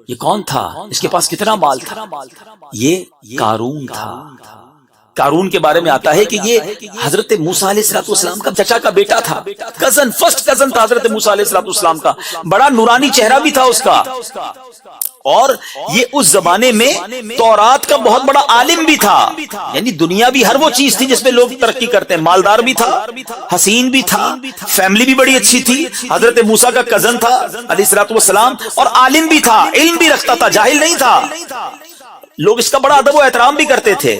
یہ کون تھا؟ اس کے پاس کتنا مال تھا؟ یہ قارون تھا۔ قارون کے بارے میں آتا ہے کہ یہ حضرت موسیٰ علیہ السلام کا چچا کا بیٹا تھا، کزن، فرسٹ کزن تھا حضرت موسیٰ علیہ السلام کا، بڑا نورانی چہرہ بھی تھا اس کا، اور یہ اس زمانے میں تورات کا بہت بڑا عالم بھی تھا، یعنی دنیا بھی ہر وہ چیز تھی جس میں لوگ ترقی کرتے ہیں، مالدار بھی تھا، حسین بھی تھا، فیملی بھی بڑی اچھی تھی، حضرت موسیٰ کا کزن تھا علیہ السلام، اور عالم بھی تھا، علم بھی رکھتا تھا، جاہل نہیں تھا، لوگ اس کا بڑا ادب و احترام بھی کرتے تھے۔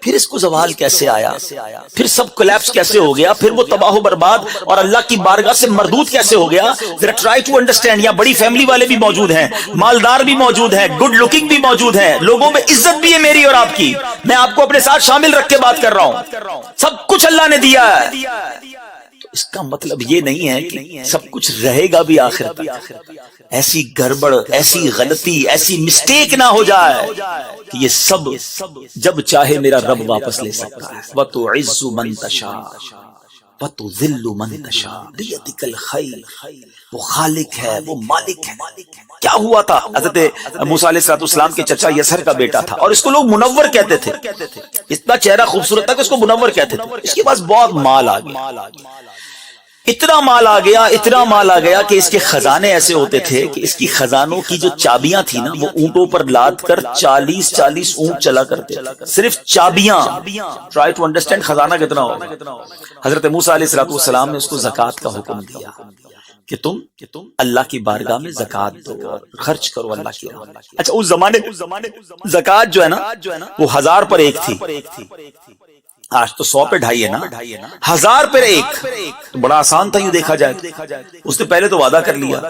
پھر اس کو زوال کیسے آیا، پھر سب کولیپس کیسے ہو گیا، پھر وہ تباہ و برباد اور اللہ کی بارگاہ سے مردود کیسے ہو گیا؟ ذرا ٹرائی ٹو انڈرسٹینڈ۔ یہاں بڑی فیملی والے بھی موجود ہیں، مالدار بھی موجود ہیں، گڈ لکنگ بھی موجود ہیں، لوگوں میں عزت بھی ہے میری اور آپ کی، میں آپ کو اپنے ساتھ شامل رکھ کے بات کر رہا ہوں، سب کچھ اللہ نے دیا ہے۔ اس کا مطلب یہ نہیں ہے کہ سب کچھ رہے گا بھی آخر تک، ایسی گڑبڑ، ایسی غلطی، ایسی مسٹیک نہ ہو جائے کہ یہ سب جب چاہے میرا رب واپس لے سکتا ہے۔ وَتُعِزُّ مَن تَشَاءُ وَتُذِلُّ مَن تَشَاءُ بِيَدِكَ الْخَيْرُ۔ وہ خالق ہے، وہ مالک ہے۔ کیا ہوا تھا؟ حضرت موسیٰ علیہ السلام کے چچا یسر کا بیٹا تھا، اور اس کو لوگ منور کہتے تھے، اتنا چہرہ خوبصورت تھا کہ اس کو منور کہتے تھے۔ اس کے پاس بہت مال آ گیا، اتنا مال آ گیا، اتنا مال آ گیا کہ اس کے خزانے ایسے ہوتے تھے کہ اس کی خزانوں کی جو چابیاں تھی نا، وہ اونٹوں پر لاد کر 40 اونٹ چلا کرتے تھے، صرف چابیاں۔ ٹرائی ٹو انڈرسٹینڈ خزانہ کتنا ہوگا۔ حضرت موسیٰ علیہ السلام نے اس کو زکوٰۃ کا حکم دیا کہ تم اللہ کی بارگاہ میں زکوٰۃ دو، خرچ کرو اللہ کی راہ میں۔ اچھا، اس زمانے زکوٰۃ جو ہے نا وہ 1000 پر ایک تھی، آج تو 100 پہ 2.5 ہے نا، 1000 پر ایک، تو بڑا آسان تھا یوں دیکھا جائے۔ اس نے پہلے تو وعدہ کر لیا،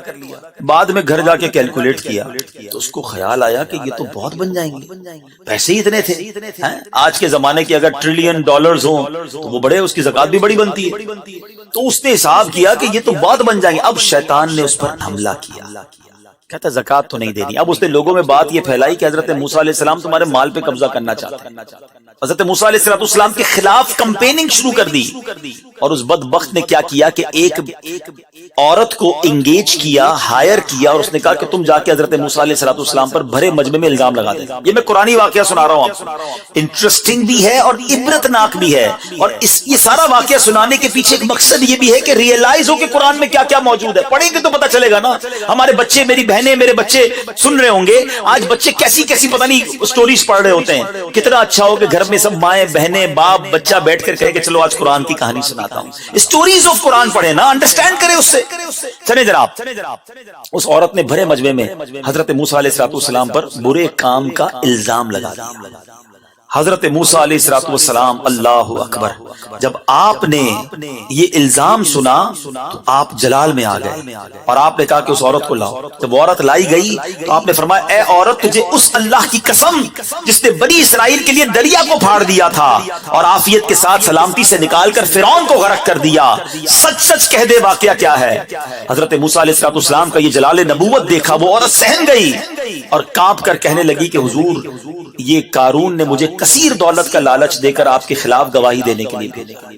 بعد میں گھر جا کے کیلکولیٹ کیا تو اس کو خیال آیا کہ یہ تو بہت بن جائیں گے، پیسے ہی اتنے تھے۔ آج کے زمانے کے اگر $1 ٹریلین ہوں تو وہ بڑے، اس کی زکوٰۃ بھی بڑی بنتی ہے۔ تو اس نے حساب کیا کہ یہ تو بہت بن جائیں گے۔ اب شیطان نے اس پر حملہ کیا، کہتا زکوٰۃ تو نہیں دینی۔ اب اس نے لوگوں میں بات یہ پھیلائی کہ حضرت موسیٰ علیہ السلام تمہارے مال پہ قبضہ کرنا چاہتے ہیں۔ حضرت موسیٰ علیہ السلام کے خلاف کمپیننگ شروع کر دی، اور اس بدبخت نے کیا کیا کہ ایک عورت کو انگیج کیا، ہائر کیا، اور اس نے کہا کہ تم جا کے حضرت موسیٰ علیہ السلام پر بھرے مجمع میں الزام لگا دے۔ یہ میں قرآنی واقعہ سنا رہا ہوں آپ کو، انٹرسٹنگ بھی ہے اور عبرتناک بھی ہے، اور یہ سارا واقعہ سنانے کے پیچھے ایک مقصد یہ بھی ہے کہ ریئلائز ہو کہ قرآن میں کیا کیا موجود ہے۔ پڑھیں گے تو پتہ چلے گا نا۔ ہمارے بچے، میری بہنیں، میرے بچے سن رہے ہوں گے، آج بچے کیسی کیسی پتہ نہیں سٹوریز پڑھ رہے ہوتے ہیں۔ کتنا اچھا ہو کہ گھر میں سب مائیں، بہنیں، باپ، بچہ بیٹھ کر کہے کہ چلو آج قرآن کی کہانی سناتا ہوں، اسٹوریز آف قرآن پڑھیں نا، انڈرسٹینڈ کریں اس سے۔ چلیں جناب، اس عورت نے بھرے مجمع میں حضرت موسیٰ علیہ السلام پر برے کام کا الزام لگا دیا۔ حضرت موسیٰ علیہ السلام، اللہ اکبر، جب آپ نے یہ الزام سنا تو آپ جلال میں آ گئے، اور آپ نے کہا کہ اس عورت کو لاؤ۔ جب وہ عورت لائی گئی تو آپ نے فرمایا اے عورت، تجھے اس اللہ کی قسم جس نے بنی اسرائیل کے لیے دریا کو پھاڑ دیا تھا اور عافیت کے ساتھ سلامتی سے نکال کر فرعون کو غرق کر دیا، سچ سچ کہہ دے واقعہ کیا ہے۔ حضرت موسیٰ علیہ السلام کا یہ جلال نبوت دیکھا، وہ عورت سہم گئی اور کانپ کر کہنے لگی کہ حضور، یہ قارون نے مجھے کثیر دولت کا لالچ دے کر آپ کے خلاف گواہی دینے کے لیے بھیجا۔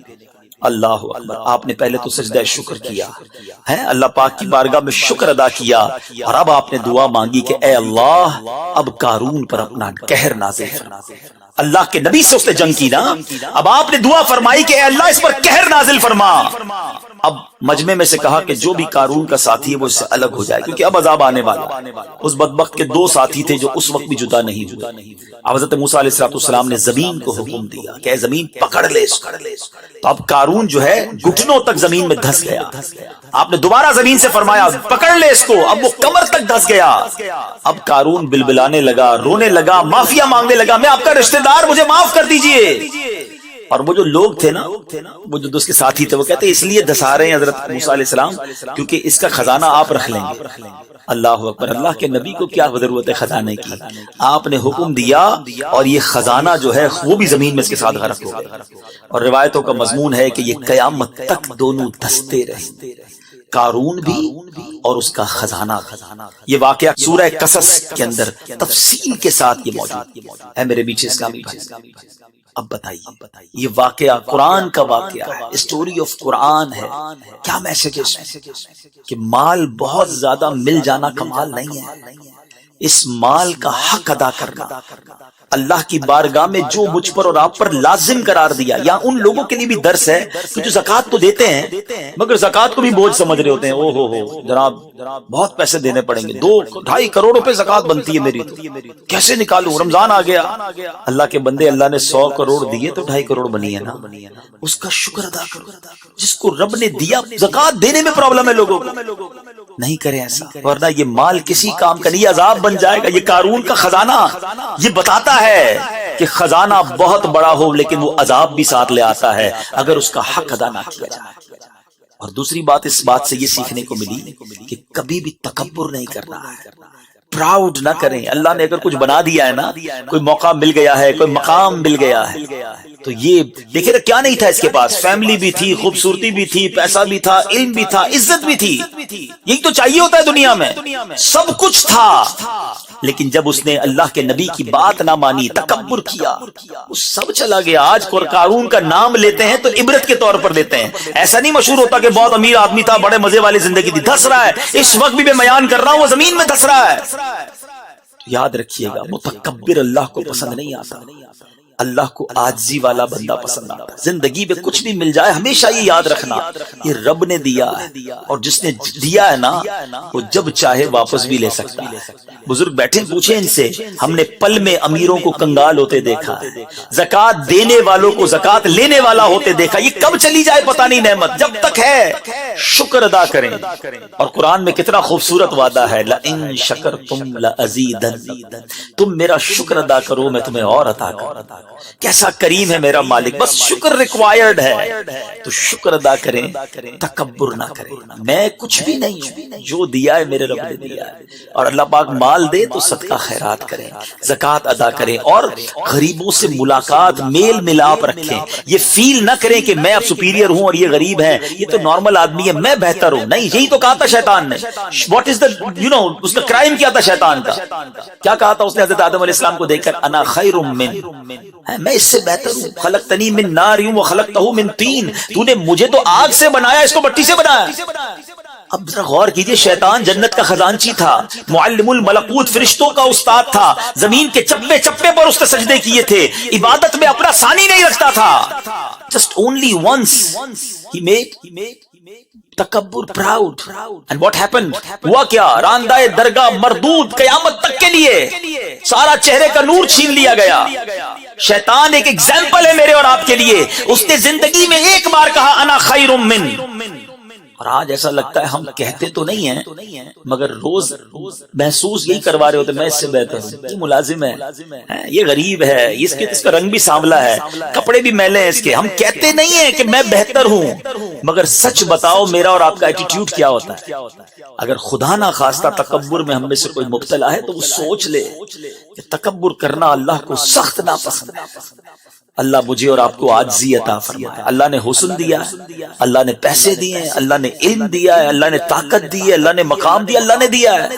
اللہ اکبر، آپ نے پہلے تو سجدہ شکر کیا ہے، اللہ پاک کی بارگاہ میں شکر ادا کیا، اور اب آپ نے دعا مانگی کہ اے اللہ، اب قارون پر اپنا قہر نازل فرما۔ اللہ کے نبی سے اس نے جنگ کی نا، اب آپ نے دعا فرمائی کہ اے اللہ اس پر قہر نازل فرما۔ اب مجمع میں سے کہا کہ جو بھی قارون کا ساتھی ہے وہ اس سے الگ ہو جائے، کیونکہ اب عذاب آنے والا۔ اس بدبخت کے 2 ساتھی تھے جو اس وقت بھی جدا نہیں ہوئے۔ اب حضرت موسیٰ علیہ السلام نے زمین کو حکم دیا کہ اے زمین پکڑ لے اس کو۔ تو اب قارون جو ہے گھٹنوں تک زمین میں دھس گیا۔ آپ نے دوبارہ زمین سے فرمایا پکڑ لے اس کو، اب وہ کمر تک دھس گیا۔ اب قارون بلبلانے لگا، رونے لگا، معافیا مانگنے لگا، میں آپ کا رشتہ دار، مجھے معاف کر دیجئے۔ اور وہ جو لوگ تھے نا، وہ جو اس کے ساتھی تھے، وہ کہتے ہیں اس لیے دھسا رہے ہیں حضرت موسیٰ علیہ السلام کیونکہ اس کا خزانہ آپ رکھ لیں گے۔ اللہ اکبر، اللہ کے نبی کو کیا ضرورت ہے خزانے کی، آپ نے حکم دیا اور یہ خزانہ جو ہے وہ بھی زمین میں اس کے ساتھ غرق ہو گیا۔ اور روایتوں کا مضمون ہے کہ یہ قیامت تک دونوں دھستے رہے، قارون بھی اور اس کا خزانہ۔ یہ واقعہ سورہ قصص کے اندر تفصیل کے ساتھ یہ موجود ہے میرے بیچ اسلامی بھائی۔ اب بتائیے یہ واقعہ قرآن کا واقعہ ہے، اسٹوری آف قرآن ہے، کیا میسج ہے اس میں؟ کہ مال بہت زیادہ مل جانا کمال نہیں ہے، اس مال کا حق ادا کرنا اللہ کی بارگاہ میں جو مجھ پر اور آپ پر لازم قرار دیا. یا ان لوگوں کے لیے بھی درس ہے کہ جو زکوٰۃ تو دیتے ہیں مگر زکوٰۃ کو بھی بوجھ سمجھ رہے ہوتے ہیں. او ہو جناب بہت پیسے دینے پڑیں گے، 2-2.5 کروڑ روپے زکوٰۃ بنتی ہے میری، تو کیسے نکالوں؟ رمضان آ گیا. اللہ کے بندے، اللہ نے 100 کروڑ دیے تو 2.5 کروڑ بنی ہے نا، اس کا شکر ادا کرو. جس کو رب نے دیا، زکوٰۃ دینے میں پرابلم ہے لوگوں کو، نہیں کریں ایسا، ورنہ یہ مال کسی کام کا نہیں، عذاب بن جائے گا. یہ قارون کا خزانہ یہ بتاتا ہے کہ خزانہ بہت بڑا ہو لیکن وہ عذاب بھی ساتھ لے آتا ہے اگر اس کا حق ادا نہ کیا جائے. اور دوسری بات اس بات سے یہ سیکھنے کو ملی کہ کبھی بھی تکبر نہیں کرنا ہے، پراؤڈ نہ کریں. اللہ نے اگر کچھ بنا دیا ہے نا، کوئی موقع مل گیا ہے، کوئی مقام مل گیا ہے، تو یہ دیکھیں کیا نہیں تھا اس کے پاس، فیملی بھی تھی، خوبصورتی بھی تھی، پیسہ بھی تھا، علم بھی تھا، عزت بھی تھی. یہی تو چاہیے ہوتا ہے دنیا میں، سب کچھ تھا. لیکن جب اس نے اللہ کے نبی کی بات نہ مانی، تکبر کیا، وہ سب چلا گیا. آج قارون کا نام لیتے ہیں تو عبرت کے طور پر لیتے ہیں. ایسا نہیں مشہور ہوتا کہ بہت امیر آدمی تھا، بڑے مزے والی زندگی تھی. دھس رہا ہے اس وقت بھی میں بیان کر رہا ہوں، وہ زمین میں دھس رہا ہے. یاد رکھیے گا متکبر اللہ کو پسند نہیں آتا، اللہ کو عاجزی والا بندہ پسند آتا ہے. زندگی میں کچھ بھی مل جائے ہمیشہ یہ یاد رکھنا یہ رب نے دیا ہے، اور جس نے دیا ہے نا وہ جب چاہے واپس بھی لے سکتا ہے. بزرگ بیٹھے پوچھیں ان سے، ہم نے پل میں امیروں کو کنگال ہوتے دیکھا ہے، زکوٰۃ دینے والوں کو زکوٰۃ لینے والا ہوتے دیکھا. یہ کب چلی جائے پتہ نہیں نعمت، جب تک ہے شکر ادا کریں. اور قرآن میں کتنا خوبصورت وعدہ ہے، لَإِن شَكَرْتُمْ لَأَزِيدَنَّ، تم میرا شکر ادا کرو میں تمہیں اور عطا کروں. کیسا کریم ہے میرا مالک، بس شکر ریکوائرڈ ہے، تو شکر ادا کریں، تکبر نہ کریں. میں کچھ بھی نہیں ہوں، جو دیا ہے میرے رب نے دیا ہے. اور اللہ پاک مال دے تو صدقہ خیرات کریں، زکوٰۃ ادا کریں، اور غریبوں سے ملاقات، میل ملاپ رکھیں. یہ فیل نہ کریں کہ میں اب سپیریئر ہوں اور یہ غریب ہے، یہ تو نارمل آدمی ہے، میں بہتر ہوں. نہیں، یہی تو کہا تھا شیطان نے. واٹ از دا اس کا کرائم کیا تھا شیطان کا؟ کیا کہا تھا اس نے حضرت آدم علیہ السلام کو دیکھ کر؟ انا خیر من، میں اس سے بہتر ہوں. خلقتنی من نار وخلقتہ من طین، تو نے مجھے تو آگ سے بنایا، اس کو مٹی سے بنایا. اب ذرا غور کیجئے، شیطان جنت کا خزانچی تھا، معلم الملکوت فرشتوں کا استاد تھا، زمین کے چپے چپے پر اس نے سجدے کیے تھے، عبادت میں اپنا ثانی نہیں رکھتا تھا. جسٹ اونلی ونس ہی میڈ تکبر، پراؤڈ. اینڈ واٹ ہیپنڈ، ہوا کیا؟ راندہ درگاہ مردود، قیامت تک کے لیے سارا چہرے کا نور چھین لیا گیا. شیطان ایک ایگزامپل ہے میرے اور آپ کے لیے. اس نے زندگی میں ایک بار کہا انا خیر من. اور آج ایسا لگتا ہے ہم کہتے تو نہیں ہیں مگر روز محسوس یہی کروا رہے ہوتے میں اس سے بہتر ہوں، یہ ملازم ہے، یہ غریب ہے، اس کا رنگ بھی سانولا ہے، کپڑے بھی میلے ہیں اس کے. ہم کہتے نہیں ہیں کہ میں بہتر ہوں، مگر سچ بتاؤ میرا اور آپ کا ایٹیٹیوڈ کیا ہوتا ہے؟ اگر خدا نہ خواستہ تکبر میں ہم میں سے کوئی مبتلا ہے تو وہ سوچ لے کہ تکبر کرنا اللہ کو سخت ناپسند ہے. اللہ مجھے اور آپ کو عاجزی عطا فرمائے. اللہ نے حسن دیا ہے، اللہ نے پیسے دیے ہیں، اللہ نے علم دیا ہے، اللہ نے طاقت دی ہے، اللہ نے مقام دیا، اللہ نے دیا ہے.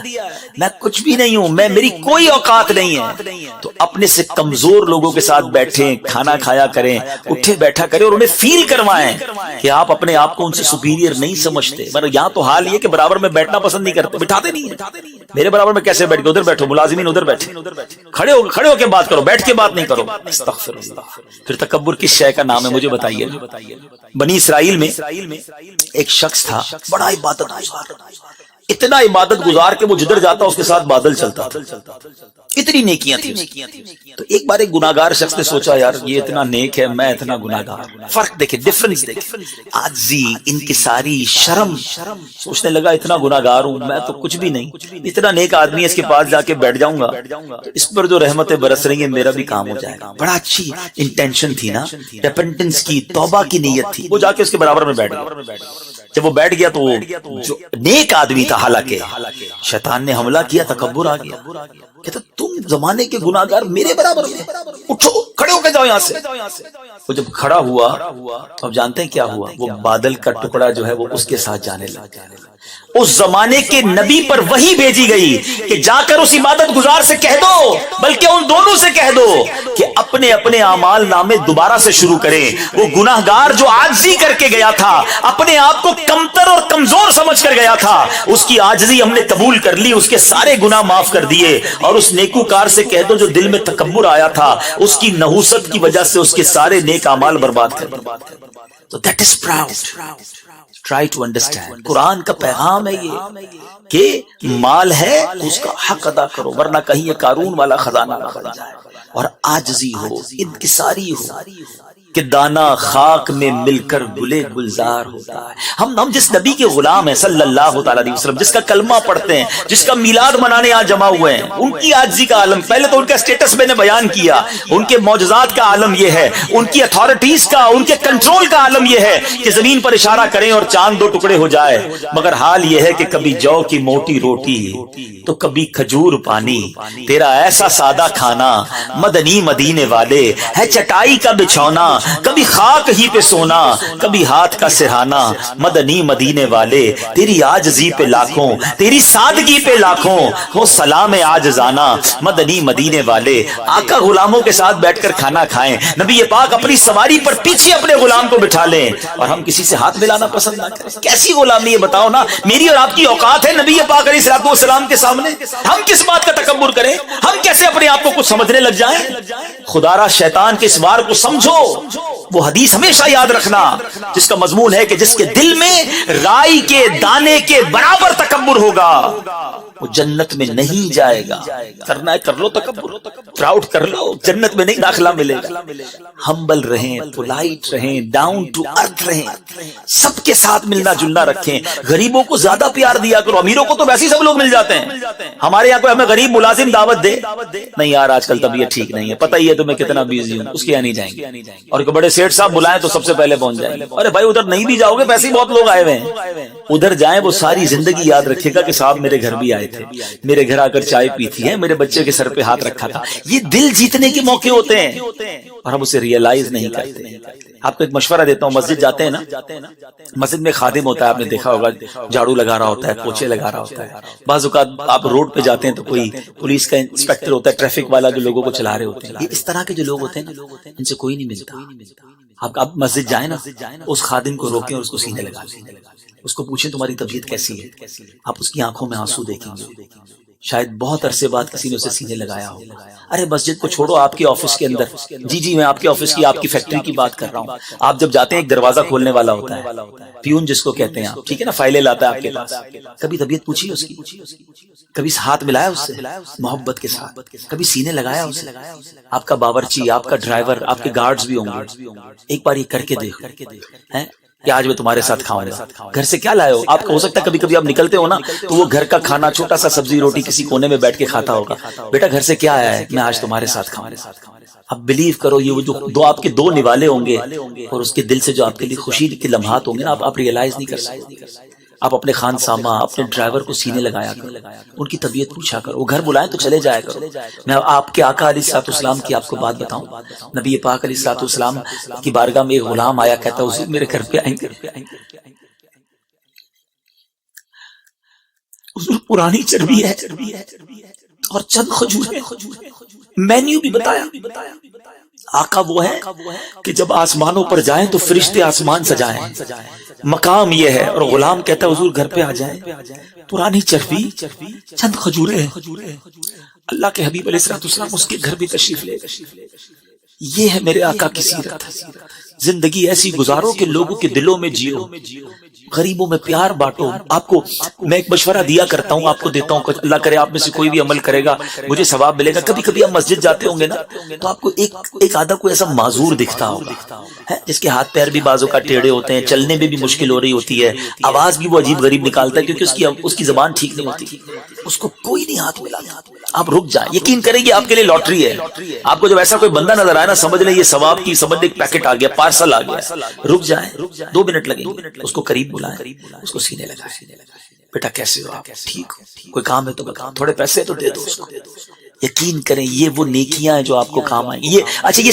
میں کچھ بھی نہیں ہوں، میری کوئی اوقات نہیں ہے. تو اپنے سے کمزور لوگوں کے ساتھ بیٹھیں، کھانا کھایا کریں، اٹھے بیٹھا کریں، اور انہیں فیل کروائیں کہ آپ اپنے آپ کو ان سے سپیریئر نہیں سمجھتے. مگر یہاں تو حال یہ کہ برابر میں بیٹھنا پسند نہیں کرتے، بٹھاتے نہیں ہیں. میرے برابر میں کیسے بیٹھ گئے؟ ادھر بیٹھو، ملازمین ادھر بیٹھے، کھڑے ہو کے بات کرو، بیٹھ کے بات نہیں کرو. استغفر اللہ. پھر تکبر کس شے کا نام ہے مجھے بتائیے. بنی اسرائیل میں ایک شخص تھا بڑا عبادت گزار، اتنا عبادت گزار کہ وہ جدھر جاتا اس کے ساتھ بادل چلتا تھا، اتنی نیکیاں تھیں. تو ایک بار ایک گناہگار شخص نے سوچا یار یہ اتنا نیک ہے، میں اتنا گناہگار. فرق دیکھیں، ڈفرنس دیکھیں، عاجزی، انکساری، شرم. سوچنے لگا اتنا گناہگار ہوں میں تو کچھ بھی نہیں، اتنا نیک آدمی ہے، اس کے پاس جا کے بیٹھ جاؤں گا تو اس پر جو رحمتیں برس رہی ہیں میرا بھی کام ہو جائے گا. بڑا اچھی انٹینشن تھی نا، ریپنٹنس کی، توبہ کی نیت تھی. وہ جا کے اس کے برابر میں بیٹھ گیا. جب وہ بیٹھ گیا تو وہ جو نیک آدمی تھا، حالانکہ شیطان نے حملہ کیا، تکبر آ گیا. کہتا تم زمانے کے گناہگار میرے برابر میں، اٹھو، کھڑے ہو کے جاؤ یہاں سے. وہ جب کھڑا ہوا اب جانتے ہیں کیا ہوا؟ وہ بادل کا ٹکڑا جو ہے وہ اس کے ساتھ جانے لگا۔ اس زمانے کے نبی پر وحی بھیجی گئی کہ جا کر اس عبادت گزار سے کہہ دو، بلکہ ان دونوں سے کہہ دو کہ اپنے اپنے اعمال نامے دوبارہ سے شروع کریں۔ وہ گناہگار جو عاجزی کر کے گیا تھا، اپنے آپ کو کمتر اور کمزور سمجھ کر گیا تھا، اس کی عاجزی ہم نے قبول کر لی، اس کے سارے گناہ معاف کر دیے۔ اور اس نیکوکار سے کہہ دو جو دل میں تکبر آیا تھا، اس کی نحوست کی وجہ سے اس کے سارے نیک اعمال برباد کر دیے۔ تو that is proud. Try to understand. قرآن کا پیغام ہے یہ کہ مال ہے اس کا حق ادا کرو، ورنہ کہیں یہ قارون والا خزانہ نہ بن جائے۔ اور عاجزی ہو، انکساری ہو کہ دانا خاک میں مل کر گلے گلزار ہوتا ہے۔ ہم جس نبی کے غلام ہیں صلی اللہ تعالی علیہ وسلم، جس کا کلمہ پڑھتے ہیں، جس کا میلاد منانے آج جمع ہوئے ہیں، ان کی عاجزی کا عالم، پہلے تو ان کا سٹیٹس میں نے بیان کیا، ان کے معجزات کا عالم یہ ہے، ان کی اتھارٹیز کا، ان کے کنٹرول کا عالم یہ ہے کہ زمین پر اشارہ کریں اور چاند دو ٹکڑے ہو جائے، مگر حال یہ ہے کہ کبھی جو کی موٹی روٹی تو کبھی کھجور پانی، تیرا ایسا سادہ کھانا مدنی مدینے والے ہے، چٹائی کا بچھونا کبھی خاک ہی پہ سونا، کبھی ہاتھ کا سرہانا، مدنی مدینے والے تیری عاجزی پہ لاکھوں، تیری سادگی پہ لاکھوں، ہو سلام عاجزانہ مدنی مدینے والے۔ آقا غلاموں کے ساتھ بیٹھ کر کھانا کھائیں، نبی پاک اپنی سواری پر پیچھے اپنے غلام کو بٹھا لیں، اور ہم کسی سے ہاتھ ملانا پسند نہ کریں۔ کیسی غلامی ہے بتاؤ نا؟ میری اور آپ کی اوقات ہے نبی پاک علیہ الصلوۃ والسلام کے سامنے؟ ہم کس بات کا تکبر کریں؟ ہم کیسے اپنے آپ کو کچھ سمجھنے لگ جائیں؟ خدا را شیطان کے اس وار کو سمجھو۔ وہ حدیث ہمیشہ یاد رکھنا جس کا مضمون ہے کہ جس کے دل میں رائی کے دانے کے برابر تکبر ہوگا وہ جنت میں نہیں جائے گا۔ کرنا ہے کر لو تکبر، پراؤڈ کر لو، جنت میں نہیں داخلہ ملے گا۔ ہمبل رہیں، پولائٹ رہیں، ڈاؤن ٹو ارتھ رہیں، سب کے ساتھ ملنا جلنا رکھیں، غریبوں کو زیادہ پیار دیا کرو۔ امیروں کو تو ویسے ہی سب لوگ مل جاتے ہیں، ہمارے یہاں کوئی ہمیں غریب ملازم دعوت دے، نہیں یار آج کل طبیعت ٹھیک نہیں ہے، پتہ ہی ہے تمہیں کتنا بیزی ہوں، اس کے یہاں نہیں جائیں گے۔ اور بڑے سیٹ صاحب بلائیں تو سب سے پہلے پہنچ جائیں گے۔ ارے بھائی ادھر نہیں بھی جاؤ گے، پیسے بہت لوگ آئے ہوئے ہیں، ادھر جائیں، وہ ساری زندگی یاد رکھے گا کہ صاحب میرے گھر بھی آئے تھے، میرے گھر آ کر چائے پی تھی ہے، میرے بچے کے سر پہ ہاتھ رکھا تھا۔ یہ دل جیتنے کے موقع ہوتے ہیں اور ہم اسے ریئلائز نہیں کرتے۔ آپ کو ایک مشورہ دیتا ہوں، مسجد جاتے ہیں نا، مسجد میں خادم ہوتا ہے، آپ نے دیکھا ہوگا، جھاڑو لگا رہا ہوتا ہے، پوچھے لگا رہا ہوتا ہے۔ بعض اوقات آپ روڈ پہ جاتے ہیں تو کوئی پولیس کا انسپیکٹر ہوتا ہے، ٹریفک والا جو لوگوں کو چلا رہے ہوتے ہیں، یہ اس طرح کے جو لوگ ہوتے ہیں ان سے کوئی نہیں ملتا۔ آپ مسجد جائیں نا، اس خادم کو روکیں اور اس کو سینے لگا لیں، اس کو پوچھیں تمہاری طبیعت کیسی ہے، آپ اس کی آنکھوں میں آنسو دیکھیں گے، شاید بہت عرصے بعد کسی نے اسے سینے لگایا ہو۔ ارے مسجد کو چھوڑو، آپ کے آفس کے اندر، جی میں آپ کے آفس کی، آپ کی فیکٹری کی بات کر رہا ہوں، آپ جب جاتے ہیں ایک دروازہ کھولنے والا ہوتا ہے، پیون جس کو کہتے ہیں آپ، ٹھیک ہے نا، فائلیں لاتا ہے آپ کے پاس، کبھی طبیعت پوچھی اس کی، کبھی ہاتھ ملایا اس سے محبت کے ساتھ، کبھی سینے لگایا اسے؟ آپ کا باورچی، آپ کا ڈرائیور، آپ کے گارڈز بھی ہوں گے، ایک بار یہ کہ دیکھو کہ آج میں تمہارے ساتھ کھاؤں گا، گھر سے کیا لائے ہو؟ آپ کو ہو سکتا ہے کبھی کبھی آپ نکلتے ہو نا تو وہ گھر کا کھانا چھوٹا سا سبزی روٹی کسی کونے میں بیٹھ کے کھاتا ہوگا، بیٹا گھر سے کیا آیا ہے؟ میں آج تمہارے ساتھ کھاؤں گا۔ اب بلیو کرو یہ جو دو آپ کے دو نوالے ہوں گے اور اس کے دل سے جو آپ کے لیے خوشی کے لمحات ہوں گے نا، آپ ریئلائز نہیں کر سکتے۔ آپ اپنے خان سامہ، اپنے ڈرائیور کو سینے لگایا کرو، ان کی طبیعت پوچھا کرو، وہ گھر بلائیں تو چلے جایا کرو۔ میں آپ کے آقا علیہ الصلوۃ والسلام کی آپ کو بات بتاؤں، نبی پاک علیہ الصلوۃ والسلام کی بارگاہ میں ایک غلام آیا، کہتا حضور میرے گھر پہ آئیں گے، حضور پرانی چربی ہے اور چند کھجور ہے، مینیو بھی بتایا۔ آقا وہ ہے کہ جب آسمانوں پر جائیں تو فرشتے آسمان سجائیں، مقام یہ ہے۔ اور غلام کہتا ہے حضور گھر پہ آ جائیں، پرانی چربی چند کھجوریں ہیں۔ اللہ کے حبیب علیہ الصلوۃ والسلام اس کے گھر بھی تشریف لے گئے۔ یہ ہے میرے آقا کی سیرت۔ زندگی ایسی گزارو کہ لوگوں کے دلوں میں جیو، غریبوں میں پیار بانٹو۔ آپ کو میں ایک مشورہ دیا کرتا ہوں، آپ کو دیتا ہوں، اللہ کرے آپ میں سے کوئی بھی عمل کرے گا مجھے ثواب ملے گا۔ کبھی کبھی آپ مسجد جاتے ہوں گے نا تو آپ کو ایک آدھا کوئی ایسا معذور دکھتا ہوگا جس کے ہاتھ پیر بھی بازو کا ٹیڑھے ہوتے ہیں، چلنے میں بھی مشکل ہو رہی ہوتی ہے، آواز بھی وہ عجیب غریب نکالتا ہے کیونکہ اس کی زبان ٹھیک نہیں ہوتی، اس کو کوئی نہیں ہاتھ ملاتا۔ آپ رک جائیں، یقین کریں گے آپ کے لیے لاٹری ہے۔ آپ کو جب ایسا کوئی بندہ نظر آئے نا، سمجھ لیں یہ ثواب کی، سمجھ لیں ایک پیکٹ آ گیا، پارسل آ گیا، رک جائیں، 2 منٹ لگیں گے، اس کو قریب بلائیں، اس کو سینے لگائیں، بیٹا کیسے ہو آپ؟ ٹھیک ہو؟ کوئی کام ہے تو بتاؤ، تھوڑے پیسے تو دے دو اس کو۔ یقین کریں یہ وہ نیکیاں ہیں جو آپ کو کام آئیں گی۔ یہ اچھا یہ